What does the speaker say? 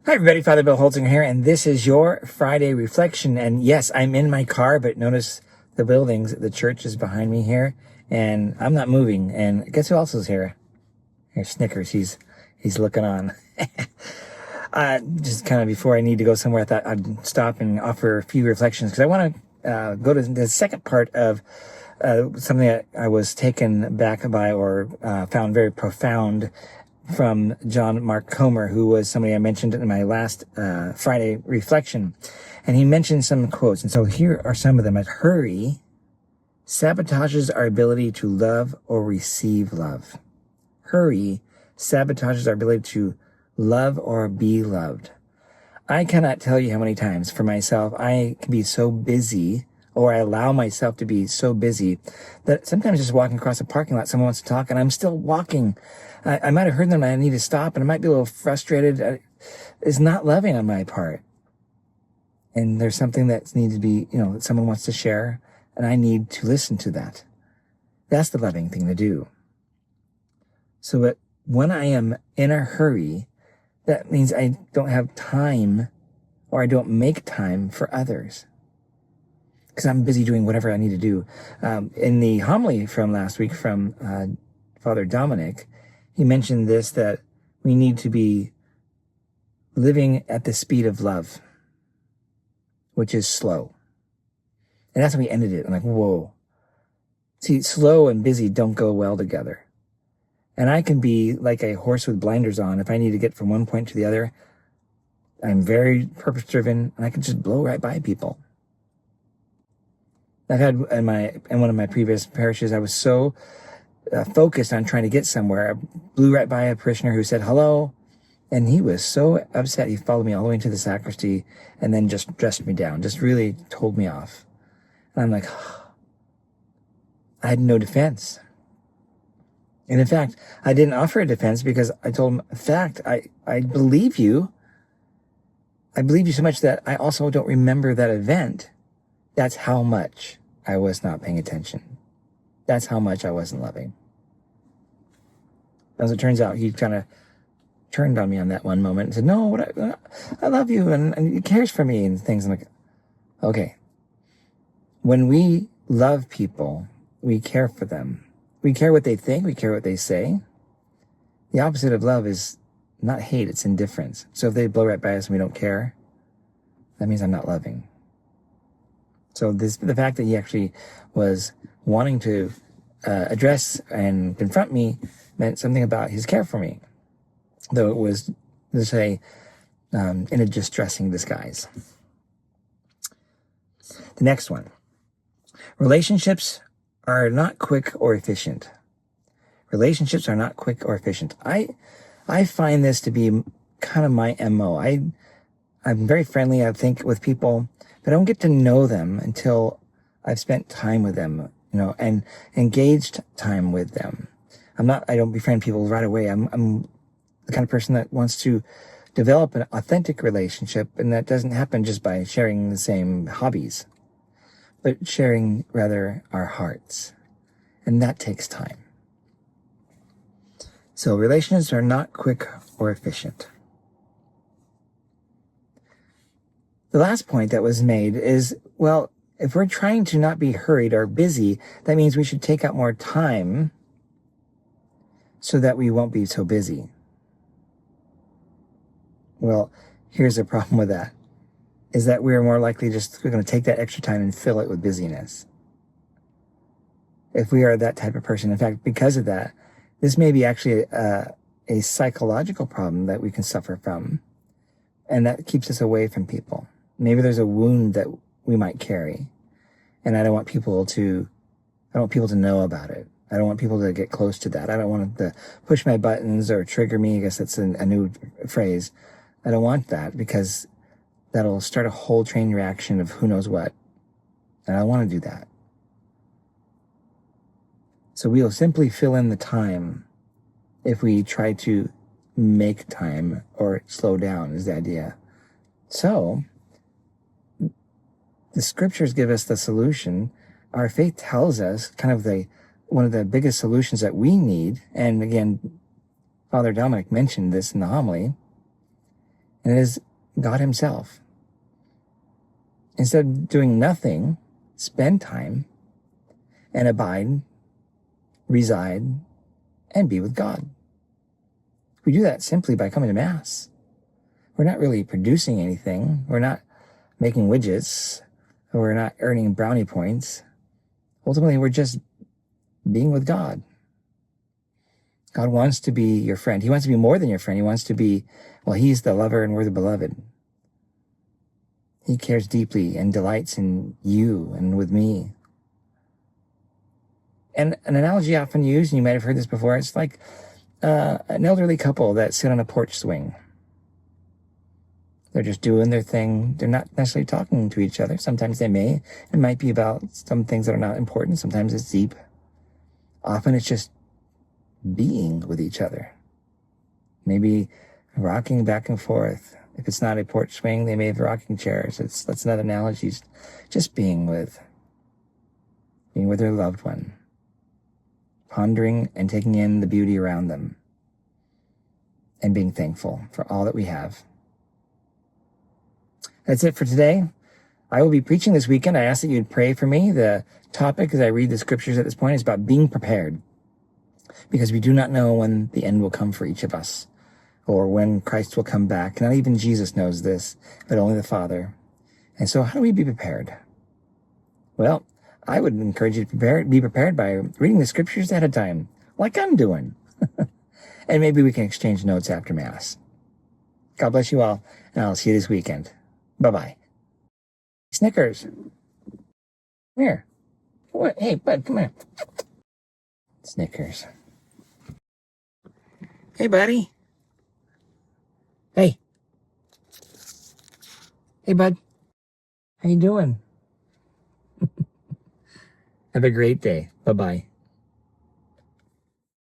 Hi, everybody. Father Bill Holzinger here, and this is your Friday reflection. And yes, I'm in my car, but notice the buildings. The church is behind me here, and I'm not moving. And guess who else is here? Here's Snickers. He's looking on. Just kind of before I need to go somewhere, I thought I'd stop and offer a few reflections because I want to go to the second part of something that I was taken back by or found very profound from John Mark Comer, who was somebody I mentioned in my last Friday reflection. And he mentioned some quotes. And so here are some of them. Hurry sabotages our ability to love or receive love. Hurry sabotages our ability to love or be loved. I cannot tell you how many times for myself I can be so busy, or I allow myself to be so busy, that sometimes just walking across a parking lot, someone wants to talk, and I'm still walking. I might have heard them, and I need to stop, and I might be a little frustrated. It's not loving on my part. And there's something that needs to be, that someone wants to share, and I need to listen to that. That's the loving thing to do. So that when I am in a hurry, that means I don't have time, or I don't make time for others, because I'm busy doing whatever I need to do. In the homily from last week from Father Dominic, he mentioned this, that we need to be living at the speed of love, which is slow. And that's how we ended it. I'm like, whoa. See, slow and busy don't go well together. And I can be like a horse with blinders on. If I need to get from one point to the other, I'm very purpose-driven, and I can just blow right by people. I've had in one of my previous parishes, I was so focused on trying to get somewhere. I blew right by a parishioner who said hello, and he was so upset. He followed me all the way into the sacristy and then just dressed me down, just really told me off. And I'm like, I had no defense. And in fact, I didn't offer a defense because I told him, in fact, I believe you. I believe you so much that I also don't remember that event. That's how much I was not paying attention. That's how much I wasn't loving. As it turns out, he kind of turned on me on that one moment and said, no, I love you, and he cares for me and things. I'm like, okay. When we love people, we care for them. We care what they think. We care what they say. The opposite of love is not hate. It's indifference. So if they blow right by us and we don't care, that means I'm not loving. So the fact that he actually was wanting to address and confront me meant something about his care for me, though it was, let's say, in a distressing disguise. The next one. Relationships are not quick or efficient. Relationships are not quick or efficient. I find this to be kind of my MO. I'm very friendly, I think, with people, but I don't get to know them until I've spent time with them, and engaged time with them. I don't befriend people right away. I'm the kind of person that wants to develop an authentic relationship, and that doesn't happen just by sharing the same hobbies, but sharing rather our hearts. And that takes time. So relationships are not quick or efficient. The last point that was made is, well, if we're trying to not be hurried or busy, that means we should take out more time so that we won't be so busy. Well, here's the problem with that, is that we're more likely we're going to take that extra time and fill it with busyness. If we are that type of person, in fact, because of that, this may be actually a psychological problem that we can suffer from, and that keeps us away from people. Maybe there's a wound that we might carry, and I don't want people to know about it. I don't want people to get close to that. I don't want them to push my buttons or trigger me. I guess that's a new phrase. I don't want that, because that'll start a whole train reaction of who knows what. And I don't want to do that. So we'll simply fill in the time if we try to make time or slow down, is the idea. So the scriptures give us the solution. Our faith tells us kind of one of the biggest solutions that we need. And again, Father Dominic mentioned this in the homily. and it is God himself. Instead of doing nothing, spend time and abide, reside, and be with God. We do that simply by coming to Mass. We're not really producing anything. We're not making widgets. We're not earning brownie points. Ultimately, we're just being with God. God wants to be your friend. He wants to be more than your friend. He wants to be, well, he's the lover and we're the beloved. He cares deeply and delights in you and with me. And an analogy often used, and you might have heard this before, it's like an elderly couple that sit on a porch swing. They're just doing their thing. They're not necessarily talking to each other. Sometimes they may. It might be about some things that are not important. Sometimes it's deep. Often it's just being with each other. Maybe rocking back and forth. If it's not a porch swing, they may have rocking chairs. That's another analogy. Just being with their loved one. Pondering and taking in the beauty around them. And being thankful for all that we have. That's it for today. I will be preaching this weekend. I ask that you'd pray for me. The topic, as I read the scriptures at this point, is about being prepared. Because we do not know when the end will come for each of us, or when Christ will come back. Not even Jesus knows this, but only the Father. And so how do we be prepared? Well, I would encourage you to be prepared by reading the scriptures ahead of time, like I'm doing. And maybe we can exchange notes after Mass. God bless you all, and I'll see you this weekend. Bye-bye. Snickers. Come here. What? Hey, bud, come here. Snickers. Hey, buddy. Hey. Hey, bud. How you doing? Have a great day. Bye-bye.